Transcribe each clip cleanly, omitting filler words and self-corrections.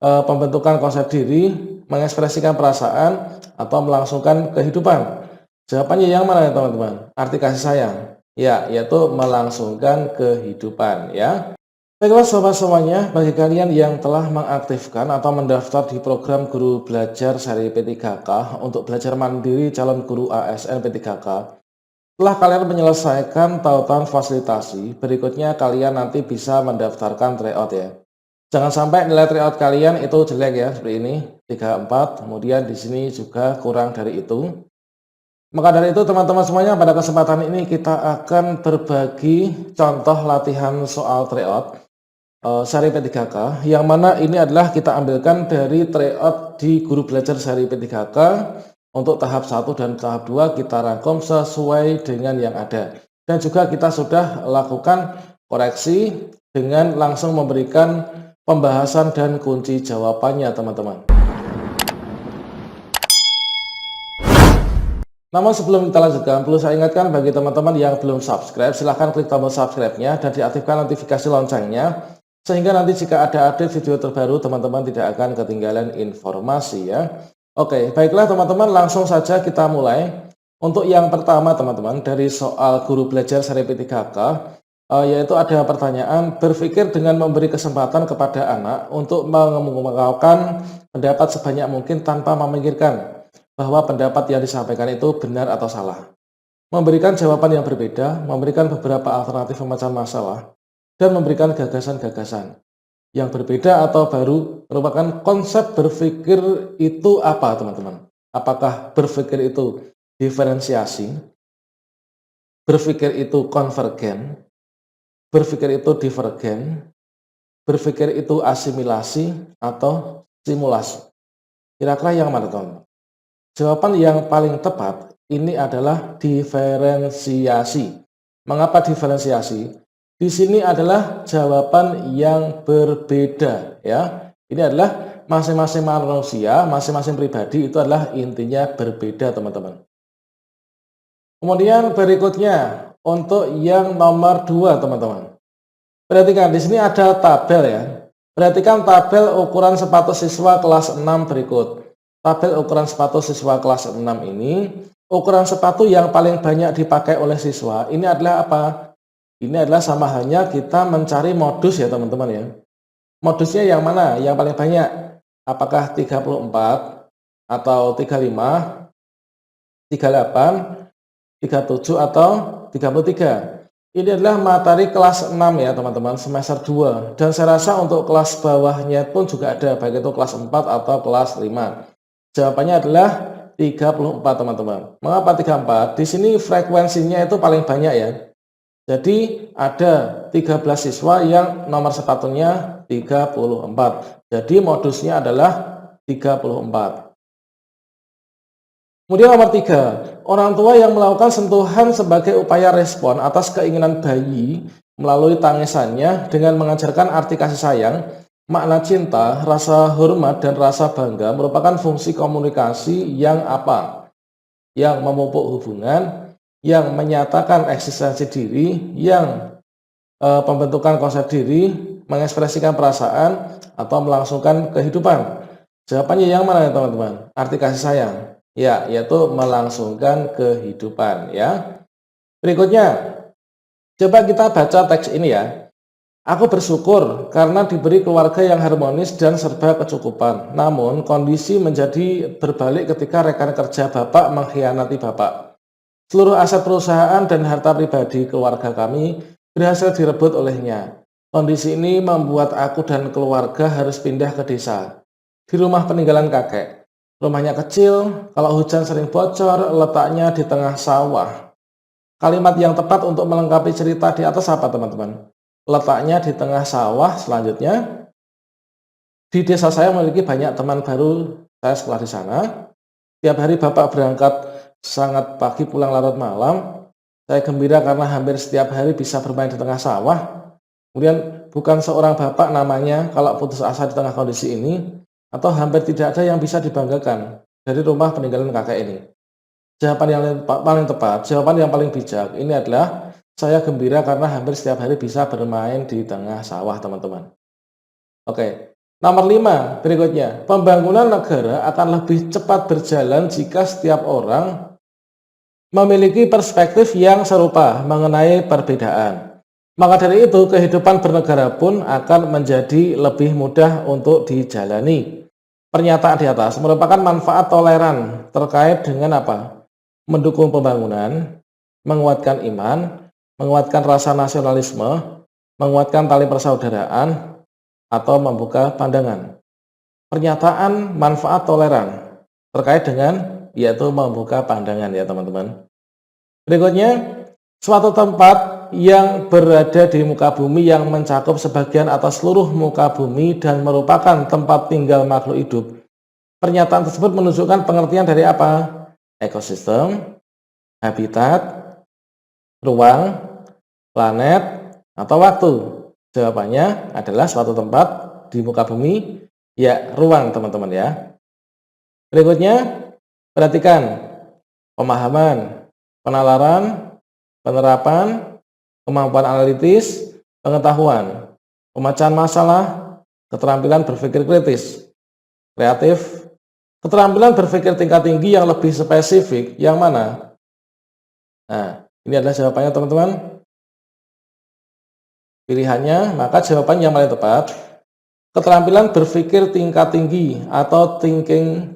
pembentukan konsep diri, mengekspresikan perasaan, atau melangsungkan kehidupan? Jawabannya yang mana ya teman-teman? Arti kasih sayang. Ya, yaitu melangsungkan kehidupan ya. Baiklah sobat semuanya, bagi kalian yang telah mengaktifkan atau mendaftar di program Guru Belajar seri P3K untuk belajar mandiri calon guru ASN P3K, setelah kalian menyelesaikan tautan fasilitasi, berikutnya kalian nanti bisa mendaftarkan tryout ya. Jangan sampai nilai tryout kalian itu jelek ya, seperti ini, 34, kemudian di sini juga kurang dari itu. Maka dari itu teman-teman semuanya, pada kesempatan ini kita akan berbagi contoh latihan soal tryout seri P3K, yang mana ini adalah kita ambilkan dari tryout di Guru Belajar seri P3K. Untuk tahap 1 dan tahap 2 kita rangkum sesuai dengan yang ada. Dan juga kita sudah lakukan koreksi dengan langsung memberikan pembahasan dan kunci jawabannya teman-teman. Namun sebelum kita lanjutkan, perlu saya ingatkan bagi teman-teman yang belum subscribe, silahkan klik tombol subscribe-nya dan diaktifkan notifikasi loncengnya, sehingga nanti jika ada update video terbaru, teman-teman tidak akan ketinggalan informasi ya. Oke, baiklah teman-teman, langsung saja kita mulai. Untuk yang pertama teman-teman, dari soal Guru Belajar seri P3K, yaitu ada pertanyaan, berpikir dengan memberi kesempatan kepada anak untuk mengungkapkan pendapat sebanyak mungkin tanpa memikirkan bahwa pendapat yang disampaikan itu benar atau salah. Memberikan jawaban yang berbeda, memberikan beberapa alternatif pemecah masalah, dan memberikan gagasan-gagasan yang berbeda atau baru. Merupakan konsep berpikir itu apa teman-teman? Apakah berpikir itu diferensiasi, berpikir itu konvergen, berpikir itu divergen, berpikir itu asimilasi, atau simulasi? Kira-kira yang mana teman-teman? Jawaban yang paling tepat ini adalah diferensiasi. Mengapa diferensiasi? Di sini adalah jawaban yang berbeda ya. Ini adalah masing-masing manusia, masing-masing pribadi itu adalah intinya berbeda teman-teman. Kemudian berikutnya untuk yang nomor 2 teman-teman. Perhatikan di sini ada tabel ya. Perhatikan tabel ukuran sepatu siswa kelas 6 berikut. Tabel ukuran sepatu siswa kelas 6 ini, ukuran sepatu yang paling banyak dipakai oleh siswa, ini adalah apa? Ini adalah sama halnya kita mencari modus ya teman-teman ya. Modusnya yang mana? Yang paling banyak? Apakah 34 atau 35, 38, 37 atau 33? Ini adalah materi kelas 6 ya teman-teman, semester 2. Dan saya rasa untuk kelas bawahnya pun juga ada, baik itu kelas 4 atau kelas 5. Jawabannya adalah 34 teman-teman. Mengapa 34? Di sini frekuensinya itu paling banyak ya. Jadi ada 13 siswa yang nomor sepatunya 34. Jadi modusnya adalah 34. Kemudian nomor 3, orang tua yang melakukan sentuhan sebagai upaya respon atas keinginan bayi melalui tangisannya dengan mengajarkan arti kasih sayang, makna cinta, rasa hormat, dan rasa bangga merupakan fungsi komunikasi yang apa? Yang memupuk hubungan, yang menyatakan eksistensi diri, yang pembentukan konsep diri, mengekspresikan perasaan, atau melangsungkan kehidupan. Jawabannya yang mana ya teman-teman? Arti kasih sayang. Ya, yaitu melangsungkan kehidupan ya. Berikutnya, coba kita baca teks ini ya. Aku bersyukur karena diberi keluarga yang harmonis dan serba kecukupan. Namun, kondisi menjadi berbalik ketika rekan kerja Bapak mengkhianati Bapak. Seluruh aset perusahaan dan harta pribadi keluarga kami berhasil direbut olehnya. Kondisi ini membuat aku dan keluarga harus pindah ke desa. Di rumah peninggalan kakek. Rumahnya kecil, kalau hujan sering bocor, letaknya di tengah sawah. Kalimat yang tepat untuk melengkapi cerita di atas apa teman-teman? Letaknya di tengah sawah. Selanjutnya, di desa saya memiliki banyak teman baru, saya sekolah di sana. Tiap hari Bapak berangkat sangat pagi, pulang larut malam. Saya gembira karena hampir setiap hari bisa bermain di tengah sawah. Kemudian bukan seorang bapak namanya kalau putus asa di tengah kondisi ini, atau hampir tidak ada yang bisa dibanggakan dari rumah peninggalan kakek ini. Jawaban yang paling tepat, jawaban yang paling bijak ini adalah saya gembira karena hampir setiap hari bisa bermain di tengah sawah teman-teman. Oke, Nomor 5 berikutnya, pembangunan negara akan lebih cepat berjalan jika setiap orang memiliki perspektif yang serupa mengenai perbedaan. Maka dari itu, kehidupan bernegara pun akan menjadi lebih mudah untuk dijalani. Pernyataan di atas merupakan manfaat toleran terkait dengan apa? Mendukung pembangunan, menguatkan iman, menguatkan rasa nasionalisme, menguatkan tali persaudaraan, atau membuka pandangan. Pernyataan manfaat toleran terkait dengan yaitu membuka pandangan ya teman-teman. Berikutnya, suatu tempat yang berada di muka bumi yang mencakup sebagian atau seluruh muka bumi dan merupakan tempat tinggal makhluk hidup. Pernyataan tersebut menunjukkan pengertian dari apa? Ekosistem, habitat, ruang, planet, atau waktu. Jawabannya adalah suatu tempat di muka bumi, ya ruang teman-teman ya. Berikutnya, perhatikan pemahaman, penalaran, penerapan, kemampuan analitis, pengetahuan, pemecahan masalah, keterampilan berpikir kritis, kreatif, keterampilan berpikir tingkat tinggi yang lebih spesifik, yang mana? Nah, ini adalah jawabannya teman-teman. Pilihannya, maka jawaban yang paling tepat, keterampilan berpikir tingkat tinggi atau thinking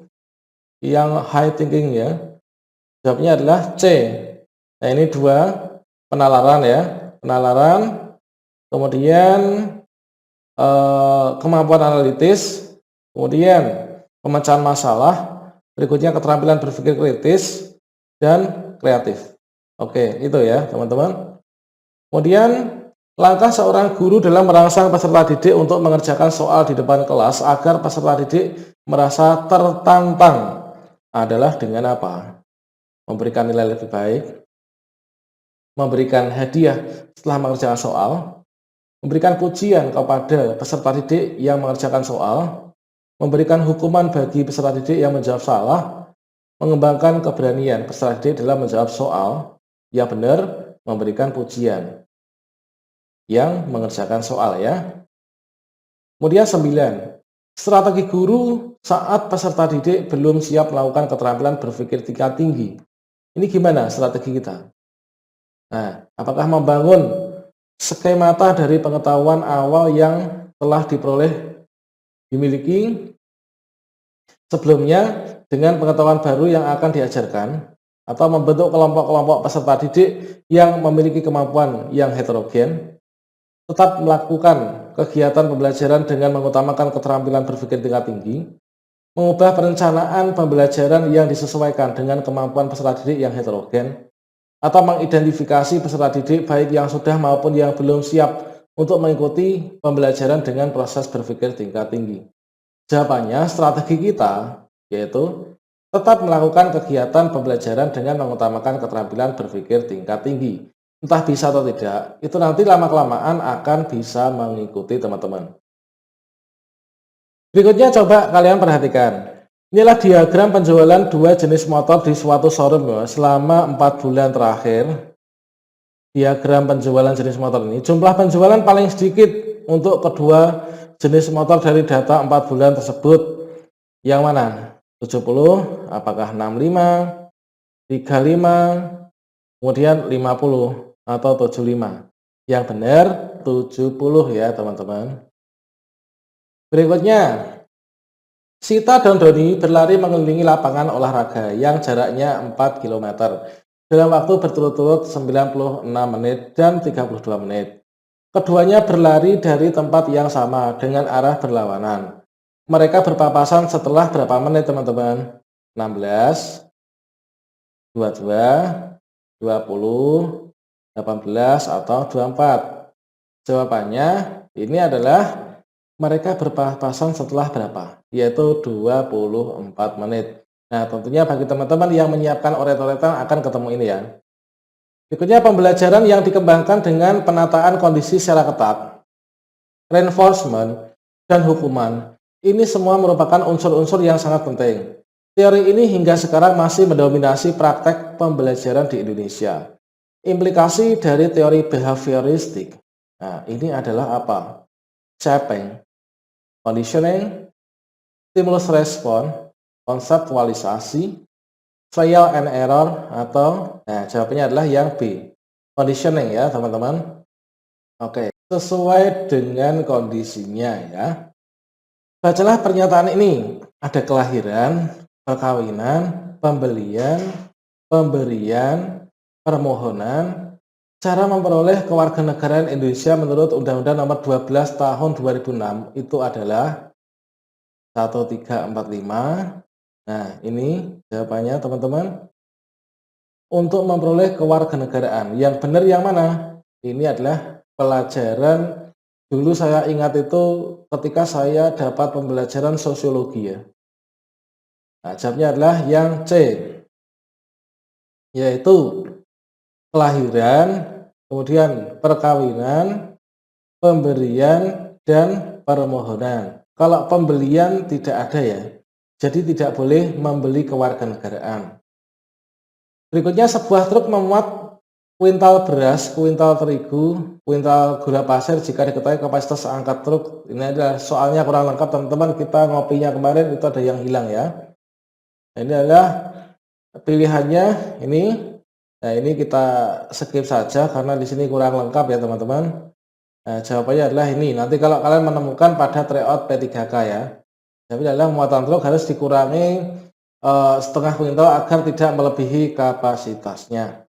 yang high thinking ya. Jawabnya adalah C. Nah, ini dua penalaran ya. Penalaran, kemudian kemampuan analitis, kemudian pemecahan masalah, berikutnya keterampilan berpikir kritis dan kreatif. Oke, itu ya teman-teman. Kemudian langkah seorang guru dalam merangsang peserta didik untuk mengerjakan soal di depan kelas agar peserta didik merasa tertantang adalah dengan apa? Memberikan nilai lebih baik, memberikan hadiah setelah mengerjakan soal, memberikan pujian kepada peserta didik yang mengerjakan soal, memberikan hukuman bagi peserta didik yang menjawab salah, mengembangkan keberanian peserta didik dalam menjawab soal yang benar, memberikan pujian yang mengerjakan soal ya. Kemudian 9, strategi guru saat peserta didik belum siap melakukan keterampilan berpikir tingkat tinggi. Ini gimana strategi kita? Nah, apakah membangun skemata dari pengetahuan awal yang telah dimiliki sebelumnya dengan pengetahuan baru yang akan diajarkan, atau membentuk kelompok-kelompok peserta didik yang memiliki kemampuan yang heterogen, tetap melakukan kegiatan pembelajaran dengan mengutamakan keterampilan berpikir tingkat tinggi, mengubah perencanaan pembelajaran yang disesuaikan dengan kemampuan peserta didik yang heterogen, atau mengidentifikasi peserta didik baik yang sudah maupun yang belum siap untuk mengikuti pembelajaran dengan proses berpikir tingkat tinggi. Jawabannya, strategi kita yaitu tetap melakukan kegiatan pembelajaran dengan mengutamakan keterampilan berpikir tingkat tinggi. Entah bisa atau tidak, itu nanti lama-kelamaan akan bisa mengikuti teman-teman. Berikutnya coba kalian perhatikan. Inilah diagram penjualan dua jenis motor di suatu showroom selama 4 bulan terakhir. Diagram penjualan jenis motor ini, jumlah penjualan paling sedikit untuk kedua jenis motor dari data 4 bulan tersebut. Yang mana? 70, apakah 65, 35, kemudian 50 atau 75. Yang benar 70 ya teman-teman. Berikutnya, Sita dan Doni berlari mengelilingi lapangan olahraga yang jaraknya 4 km dalam waktu berturut-turut 96 menit dan 32 menit. Keduanya berlari dari tempat yang sama dengan arah berlawanan. Mereka berpapasan setelah berapa menit teman-teman? 16, 22, 20, 18, atau 24. Jawabannya ini adalah mereka berpapasan setelah berapa? Yaitu 24 menit. Nah, tentunya bagi teman-teman yang menyiapkan oret-oretan akan ketemu ini ya. Berikutnya pembelajaran yang dikembangkan dengan penataan kondisi secara ketat, reinforcement, dan hukuman. Ini semua merupakan unsur-unsur yang sangat penting. Teori ini hingga sekarang masih mendominasi praktek pembelajaran di Indonesia. Implikasi dari teori behavioristik. Nah, ini adalah apa? Shaping, conditioning, stimulus respon, konseptualisasi, trial and error, atau jawabannya adalah yang B, conditioning ya teman-teman. Oke, sesuai dengan kondisinya ya. Bacalah pernyataan ini. Ada kelahiran, perkawinan, pembelian, pemberian, permohonan, cara memperoleh kewarganegaraan Indonesia menurut Undang-Undang Nomor 12 Tahun 2006 itu adalah 1345. Nah, ini jawabannya teman-teman. Untuk memperoleh kewarganegaraan, yang benar yang mana? Ini adalah pelajaran dulu saya ingat itu ketika saya dapat pembelajaran sosiologi ya. Nah, jawabnya adalah yang C, yaitu kelahiran, kemudian perkawinan, pemberian, dan permohonan. Kalau pembelian tidak ada ya, jadi tidak boleh membeli kewarganegaraan. Berikutnya, sebuah truk memuat kuintal beras, kuintal terigu, kuintal gula pasir jika diketahui kapasitas angkat truk. Ini adalah soalnya kurang lengkap teman-teman, kita ngopinya kemarin itu ada yang hilang ya. Ini adalah pilihannya ini. Nah, ini kita skip saja karena di sini kurang lengkap ya teman-teman. Nah, jawabannya adalah ini. Nanti kalau kalian menemukan pada tryout P3K ya. Tapi adalah muatan truk harus dikurangi setengah kuintal agar tidak melebihi kapasitasnya.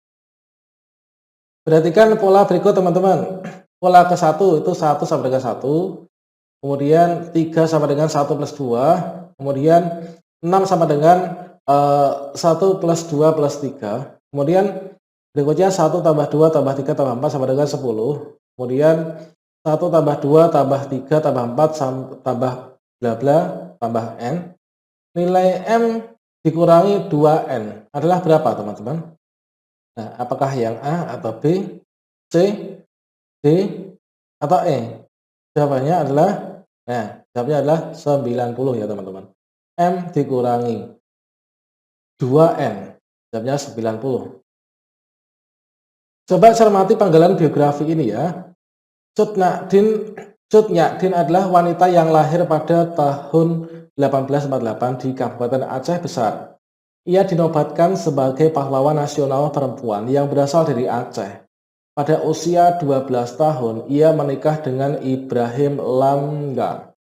Perhatikan pola berikut teman-teman. Pola ke-1 itu 1 sama dengan 1, kemudian 3 sama dengan 1 plus 2, kemudian 6 sama dengan 1 plus 2 plus 3, kemudian berikutnya 1 tambah 2 tambah 3 tambah 4 sama dengan 10, kemudian 1 tambah 2 tambah 3 tambah 4 tambah bla bla tambah N. Nilai M dikurangi 2N adalah berapa teman-teman? Nah, apakah yang A atau B, C, D, atau E? Jawabannya adalah, jawabnya adalah 90 ya teman-teman. M dikurangi 2N, jawabnya 90. Coba cermati panggilan biografi ini ya. Cut Nyak Dien adalah wanita yang lahir pada tahun 1848 di Kabupaten Aceh Besar. Ia dinobatkan sebagai pahlawan nasional perempuan yang berasal dari Aceh. Pada usia 12 tahun, ia menikah dengan Ibrahim Lamga.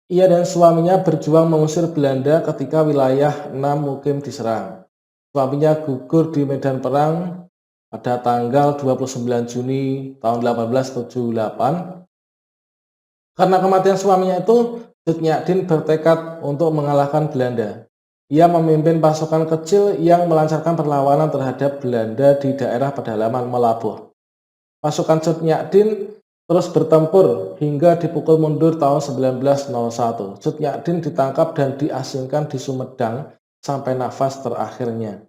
Ia dan suaminya berjuang mengusir Belanda ketika wilayah Nam Mukim diserang. Suaminya gugur di medan perang pada tanggal 29 Juni tahun 1878. Karena kematian suaminya itu, Cut Nyak Dien bertekad untuk mengalahkan Belanda. Ia memimpin pasukan kecil yang melancarkan perlawanan terhadap Belanda di daerah pedalaman Melabuh. Pasukan Cut Nyak Dien terus bertempur hingga dipukul mundur tahun 1901. Cut Nyak Dien ditangkap dan diasingkan di Sumedang sampai nafas terakhirnya.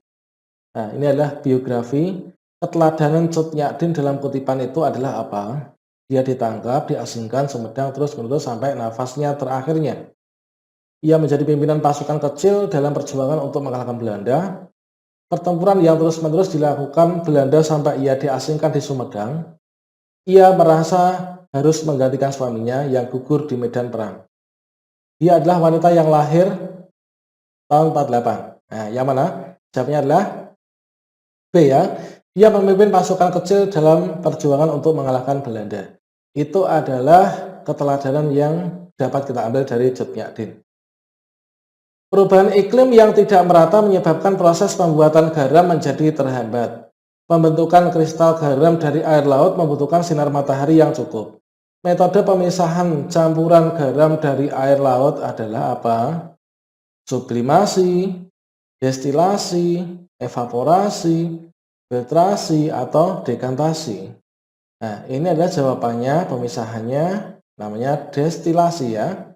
Nah, ini adalah biografi. Keteladanan Cut Nyak Dien dalam kutipan itu adalah apa? Dia ditangkap, diasingkan Sumedang terus-menerus sampai nafasnya terakhirnya. Ia menjadi pimpinan pasukan kecil dalam perjuangan untuk mengalahkan Belanda. Pertempuran yang terus-menerus dilakukan Belanda sampai ia diasingkan di Sumedang. Ia merasa harus menggantikan suaminya yang gugur di medan perang. Dia adalah wanita yang lahir tahun 48. Nah, yang mana? Jawabnya adalah B ya. Dia memimpin pasukan kecil dalam perjuangan untuk mengalahkan Belanda. Itu adalah keteladanan yang dapat kita ambil dari Cut Nyak Dien. Perubahan iklim yang tidak merata menyebabkan proses pembuatan garam menjadi terhambat. Pembentukan kristal garam dari air laut membutuhkan sinar matahari yang cukup. Metode pemisahan campuran garam dari air laut adalah apa? Sublimasi, destilasi, evaporasi, filtrasi, atau dekantasi. Nah, ini adalah jawabannya, pemisahannya namanya destilasi ya.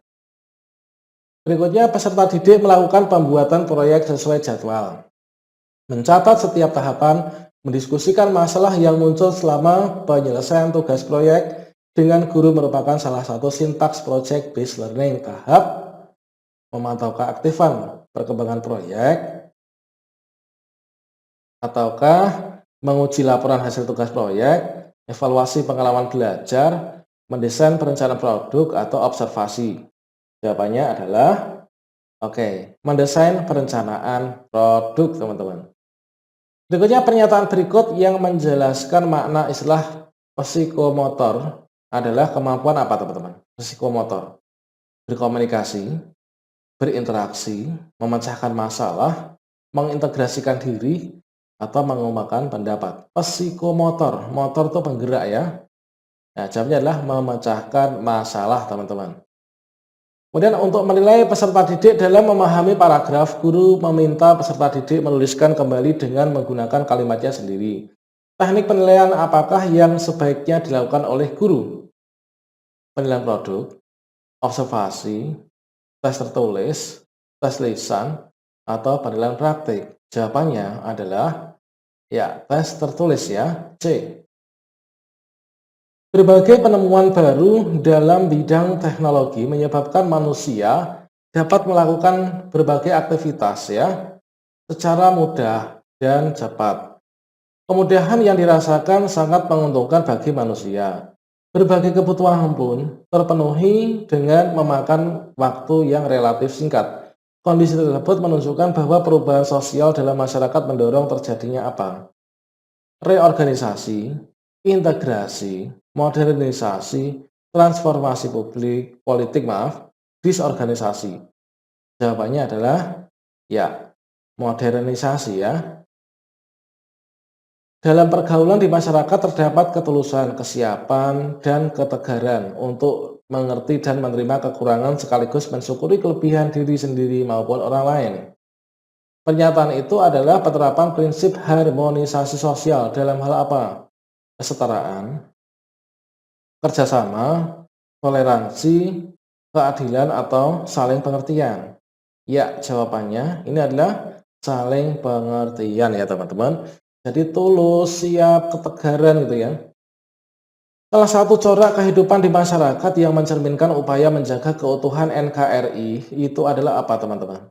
Berikutnya, peserta didik melakukan pembuatan proyek sesuai jadwal. Mencatat setiap tahapan, mendiskusikan masalah yang muncul selama penyelesaian tugas proyek dengan guru merupakan salah satu sintaks project based learning. Tahap memantau keaktifan perkembangan proyek, ataukah menguji laporan hasil tugas proyek, evaluasi pengalaman belajar, mendesain perencanaan produk, atau observasi. Jawabannya adalah oke, mendesain perencanaan produk, teman-teman. Berikutnya pernyataan berikut yang menjelaskan makna istilah psikomotor adalah kemampuan apa, teman-teman? Psikomotor, berkomunikasi, berinteraksi, memecahkan masalah, mengintegrasikan diri, atau mengembangkan pendapat. Psikomotor, motor itu penggerak ya. Nah, jawabnya adalah memecahkan masalah, teman-teman. Kemudian untuk menilai peserta didik dalam memahami paragraf, guru meminta peserta didik menuliskan kembali dengan menggunakan kalimatnya sendiri. Teknik penilaian apakah yang sebaiknya dilakukan oleh guru? Penilaian produk, observasi, tes tertulis, tes lisan, atau penilaian praktik? Jawabannya adalah ya tes tertulis ya, C. Berbagai penemuan baru dalam bidang teknologi menyebabkan manusia dapat melakukan berbagai aktivitas ya secara mudah dan cepat. Kemudahan yang dirasakan sangat menguntungkan bagi manusia. Berbagai kebutuhan pun terpenuhi dengan memakan waktu yang relatif singkat. Kondisi tersebut menunjukkan bahwa perubahan sosial dalam masyarakat mendorong terjadinya apa? Reorganisasi, integrasi, modernisasi, transformasi politik, disorganisasi. Jawabannya adalah ya, modernisasi ya. Dalam pergaulan di masyarakat terdapat ketulusan, kesiapan, dan ketegaran untuk mengerti dan menerima kekurangan sekaligus mensyukuri kelebihan diri sendiri maupun orang lain. Pernyataan itu adalah penerapan prinsip harmonisasi sosial dalam hal apa? Kesetaraan, kerjasama, toleransi, keadilan, atau saling pengertian. Ya, jawabannya ini adalah saling pengertian ya teman-teman. Jadi tulus, siap, ketegaran gitu ya. Salah satu corak kehidupan di masyarakat yang mencerminkan upaya menjaga keutuhan NKRI itu adalah apa teman-teman?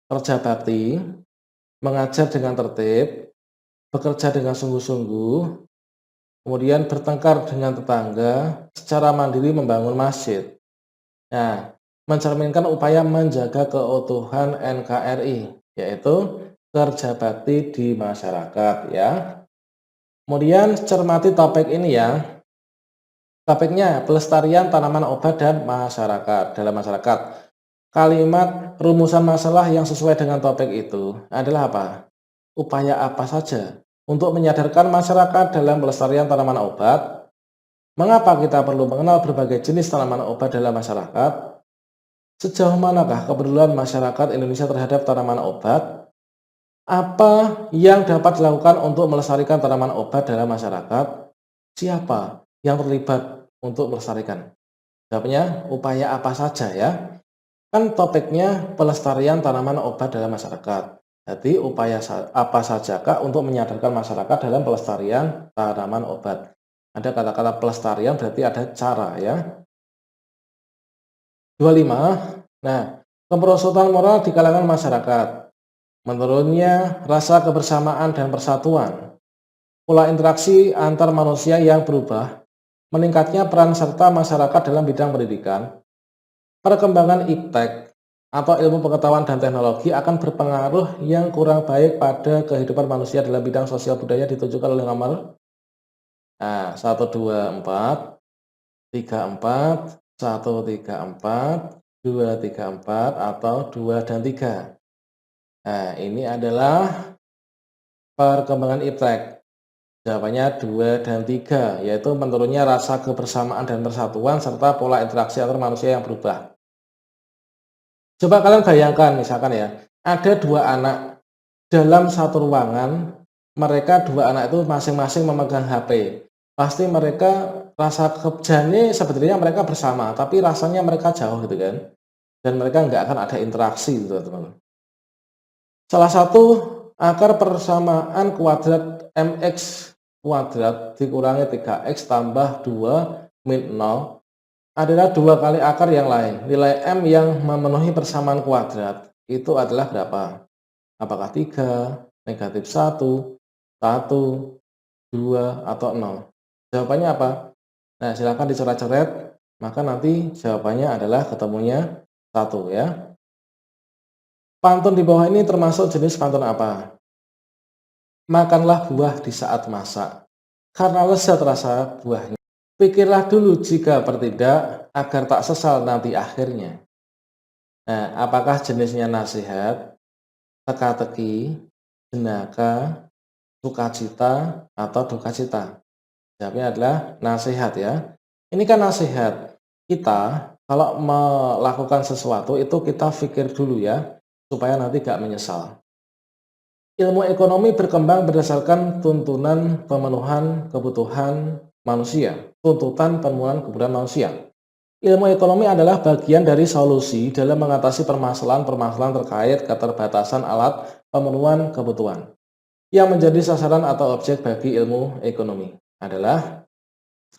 Kerja bakti, mengajar dengan tertib, bekerja dengan sungguh-sungguh, kemudian bertengkar dengan tetangga, secara mandiri membangun masjid. Nah, mencerminkan upaya menjaga keutuhan NKRI, yaitu kerja bakti di masyarakat ya. Kemudian cermati topik ini ya. Topiknya pelestarian tanaman obat dan masyarakat dalam masyarakat. Kalimat rumusan masalah yang sesuai dengan topik itu adalah apa? Upaya apa saja untuk menyadarkan masyarakat dalam pelestarian tanaman obat? Mengapa kita perlu mengenal berbagai jenis tanaman obat dalam masyarakat? Sejauh manakah kepedulian masyarakat Indonesia terhadap tanaman obat? Apa yang dapat dilakukan untuk melestarikan tanaman obat dalam masyarakat? Siapa yang terlibat untuk melestarikan? Jawabnya, upaya apa saja ya? Kan topiknya pelestarian tanaman obat dalam masyarakat. Jadi upaya apa sajakah untuk menyadarkan masyarakat dalam pelestarian tanaman obat? Ada kata-kata pelestarian berarti ada cara ya. 25. Nah, kemerosotan moral di kalangan masyarakat. Menurunnya rasa kebersamaan dan persatuan. Pola interaksi antar manusia yang berubah. Meningkatnya peran serta masyarakat dalam bidang pendidikan. Perkembangan iptek atau ilmu pengetahuan dan teknologi akan berpengaruh yang kurang baik pada kehidupan manusia dalam bidang sosial budaya ditunjukkan oleh nomor 1, 2, 4, 3, 4, 1, 3, 4, 2, 3, 4, atau 2 dan 3. Nah, ini adalah perkembangan iptek. Jawabannya 2 dan 3, yaitu menurunnya rasa kebersamaan dan persatuan serta pola interaksi antar manusia yang berubah. Coba kalian bayangkan misalkan ya, ada dua anak dalam satu ruangan, mereka dua anak itu masing-masing memegang HP. Pasti mereka rasa kejane sebetulnya mereka bersama, tapi rasanya mereka jauh gitu kan. Dan mereka nggak akan ada interaksi gitu teman-teman. Salah satu akar persamaan kuadrat mx kuadrat dikurangi 3x tambah 2 min 0 adalah 2 kali akar yang lain. Nilai M yang memenuhi persamaan kuadrat itu adalah berapa? Apakah 3, negatif 1, 1, 2, atau 0? Jawabannya apa? Nah, silakan dicoret-coret. maka nanti jawabannya adalah ketemunya 1 ya. Pantun di bawah ini termasuk jenis pantun apa? Makanlah buah di saat masak, karena lezat rasa buahnya. Pikirlah dulu jika bertindak, agar tak sesal nanti akhirnya. Nah, apakah jenisnya nasihat, teka-teki, jenaka, sukacita, atau dukacita? Jawabnya adalah nasihat ya. Ini kan nasihat. Kita kalau melakukan sesuatu itu kita pikir dulu ya, supaya nanti gak menyesal. Ilmu ekonomi berkembang berdasarkan tuntunan pemenuhan kebutuhan manusia. Tuntutan pemenuhan kebutuhan manusia. Ilmu ekonomi adalah bagian dari solusi dalam mengatasi permasalahan-permasalahan terkait keterbatasan alat pemenuhan kebutuhan. Yang menjadi sasaran atau objek bagi ilmu ekonomi adalah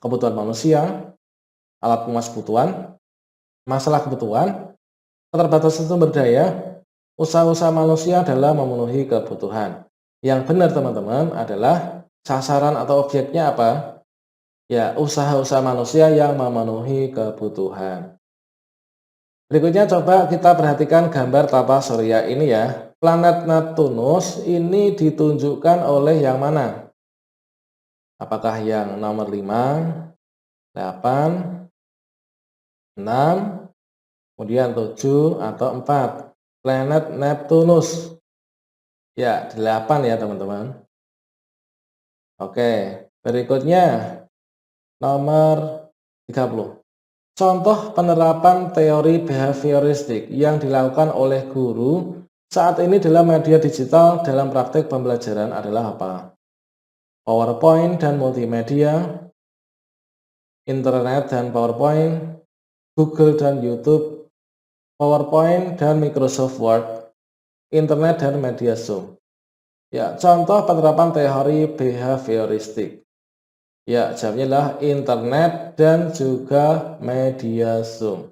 kebutuhan manusia, alat pemenuhan kebutuhan, masalah kebutuhan, keterbatasan sumber daya, usaha-usaha manusia dalam memenuhi kebutuhan. Yang benar teman-teman adalah sasaran atau objeknya apa? Ya, usaha-usaha manusia yang memenuhi kebutuhan. Berikutnya coba kita perhatikan gambar tata surya ini ya. Planet Neptunus ini ditunjukkan oleh yang mana? Apakah yang nomor 5, 8, 6, kemudian 7 atau 4? Planet Neptunus. Ya, 8 ya teman-teman. Oke, berikutnya nomor 30. Contoh penerapan teori behavioristik yang dilakukan oleh guru saat ini dalam media digital dalam praktek pembelajaran adalah apa? PowerPoint dan multimedia, internet dan PowerPoint, Google dan YouTube, PowerPoint dan Microsoft Word, internet dan media Zoom. Ya, contoh penerapan teori behavioristik. Ya, jawabnya adalah internet dan juga media Zoom.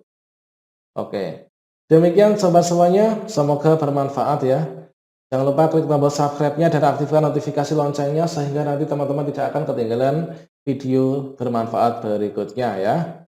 Oke, demikian sobat semuanya, semoga bermanfaat ya. Jangan lupa klik tombol subscribe-nya dan aktifkan notifikasi loncengnya sehingga nanti teman-teman tidak akan ketinggalan video bermanfaat berikutnya ya.